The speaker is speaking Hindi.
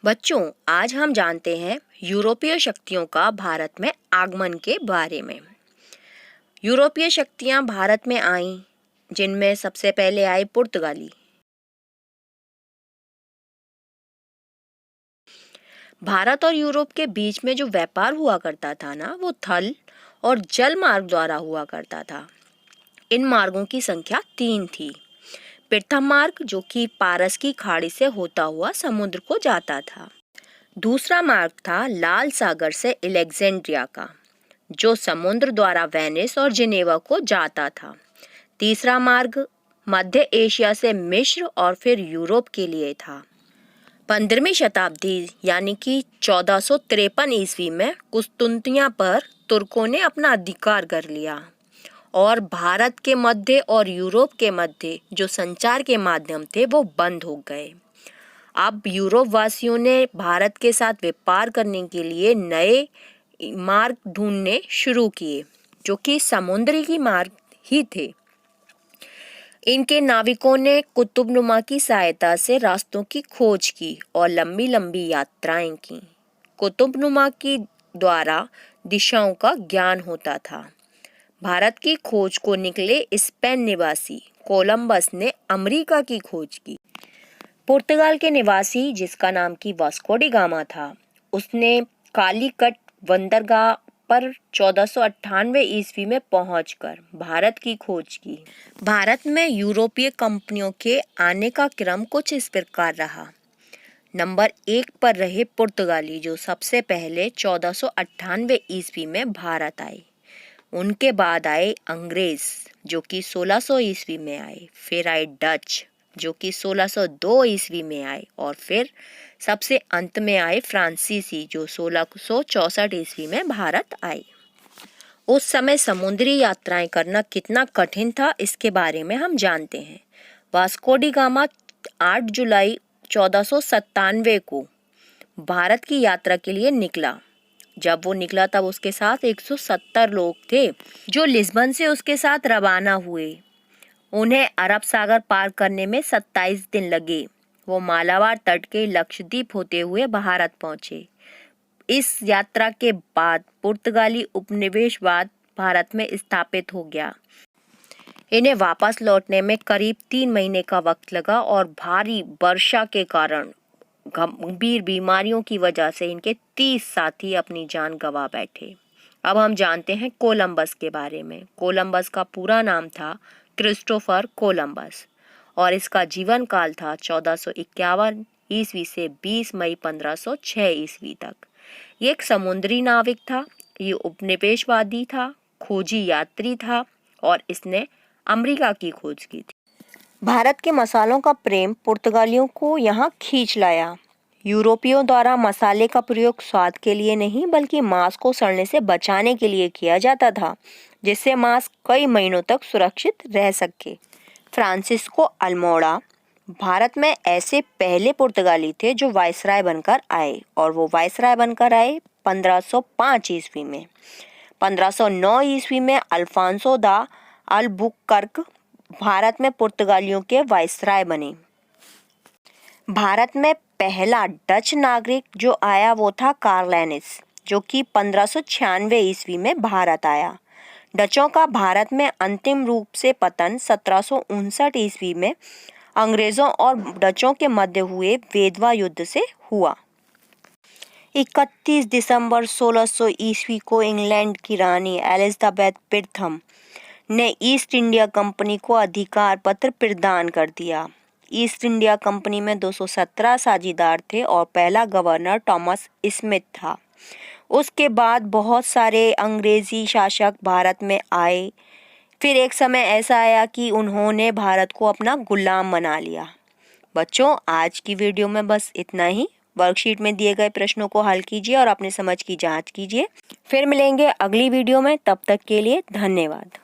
बच्चों, आज हम जानते हैं यूरोपीय शक्तियों का भारत में आगमन के बारे में। यूरोपीय शक्तियां भारत में आईं, जिनमें सबसे पहले आए पुर्तगाली। भारत और यूरोप के बीच में जो व्यापार हुआ करता था ना, वो थल और जल मार्ग द्वारा हुआ करता था। इन मार्गों की संख्या 3 थी। प्रथम मार्ग जो कि पारस की खाड़ी से होता हुआ समुद्र को जाता था। दूसरा मार्ग था लाल सागर से अलेक्जेंड्रिया का, जो समुद्र द्वारा वेनिस और जिनेवा को जाता था। तीसरा मार्ग मध्य एशिया से मिस्र और फिर यूरोप के लिए था। 15वीं शताब्दी यानी कि 1453 ईस्वी में कुस्तुनतिया पर तुर्कों ने अपना अधिकार कर लिया और भारत के मध्य और यूरोप के मध्य जो संचार के माध्यम थे वो बंद हो गए। अब यूरोप वासियों ने भारत के साथ व्यापार करने के लिए नए मार्ग ढूंढने शुरू किए, जो कि समुद्री की मार्ग ही थे। इनके नाविकों ने कुतुबनुमा की सहायता से रास्तों की खोज की और लंबी लंबी यात्राएं की। कुतुबनुमा की द्वारा दिशाओं का ज्ञान होता था। भारत की खोज को निकले स्पेन निवासी कोलंबस ने अमेरिका की खोज की। पुर्तगाल के निवासी जिसका नाम की वास्को डी गामा था, उसने कालीकट बंदरगाह पर 1498 ईस्वी में पहुंचकर भारत की खोज की। भारत में यूरोपीय कंपनियों के आने का क्रम कुछ इस प्रकार रहा। नंबर 1 पर रहे पुर्तगाली, जो सबसे पहले 1498 ईस्वी में भारत आए। उनके बाद आए अंग्रेज, जो कि 1600 ईस्वी में आए। फिर आए डच, जो कि 1602 ईस्वी में आए, और फिर सबसे अंत में आए फ्रांसीसी, जो 1664 ईस्वी में भारत आए। उस समय समुद्री यात्राएं करना कितना कठिन था, इसके बारे में हम जानते हैं। वास्को डी गामा 8 जुलाई 1497 को भारत की यात्रा के लिए निकला। जब वो निकला तब उसके साथ 170 लोग थे, जो लिस्बन से उसके साथ रवाना हुए। उन्हें अरब सागर पार करने में 27 दिन लगे। वो मालाबार तट के लक्षद्वीप होते हुए भारत पहुंचे। इस यात्रा के बाद पुर्तगाली उपनिवेशवाद भारत में स्थापित हो गया। इन्हें वापस लौटने में करीब 3 महीने का वक्त लगा और भारी वर्षा के कारण गंभीर बीमारियों की वजह से इनके 30 साथी अपनी जान गंवा बैठे। अब हम जानते हैं कोलंबस के बारे में। कोलंबस का पूरा नाम था क्रिस्टोफर कोलंबस और इसका जीवन काल था 1451 ईस्वी से 20 मई 1506 ईस्वी तक। ये एक समुद्री नाविक था, ये उपनिवेशवादी था, खोजी यात्री था और इसने अमेरिका की खोज की थी। भारत के मसालों का प्रेम पुर्तगालियों को यहाँ खींच लाया। यूरोपियों द्वारा मसाले का प्रयोग स्वाद के लिए नहीं बल्कि मांस को सड़ने से बचाने के लिए किया जाता था, जिससे मांस कई महीनों तक सुरक्षित रह सके। फ्रांसिस्को अल्मोड़ा भारत में ऐसे पहले पुर्तगाली थे जो वायसराय बनकर आए, और वो वायसराय बनकर आए 1505 ईस्वी में। 1509 ईस्वी में अल्फांसो दा अल्बुकर्क भारत में पुर्तगालियों के वायसराय बने। भारत में पहला डच नागरिक जो आया वो था कार्लेनिस, जो कि 1596 ईस्वी में भारत आया। डचों का भारत में अंतिम रूप से पतन 1759 ईस्वी में अंग्रेजों और डचों के मध्य हुए वेदवा युद्ध से हुआ। 31 दिसंबर 1600 ईस्वी को इंग्लैंड की रानी एलिजाबेथ प्रथम ने ईस्ट इंडिया कंपनी को अधिकार पत्र प्रदान कर दिया। ईस्ट इंडिया कंपनी में 217 साझीदार थे और पहला गवर्नर थॉमस स्मिथ था। उसके बाद बहुत सारे अंग्रेजी शासक भारत में आए। फिर एक समय ऐसा आया कि उन्होंने भारत को अपना गुलाम बना लिया। बच्चों, आज की वीडियो में बस इतना ही। वर्कशीट में दिए गए प्रश्नों को हल कीजिए और अपनी समझ की जांच कीजिए। फिर मिलेंगे अगली वीडियो में, तब तक के लिए धन्यवाद।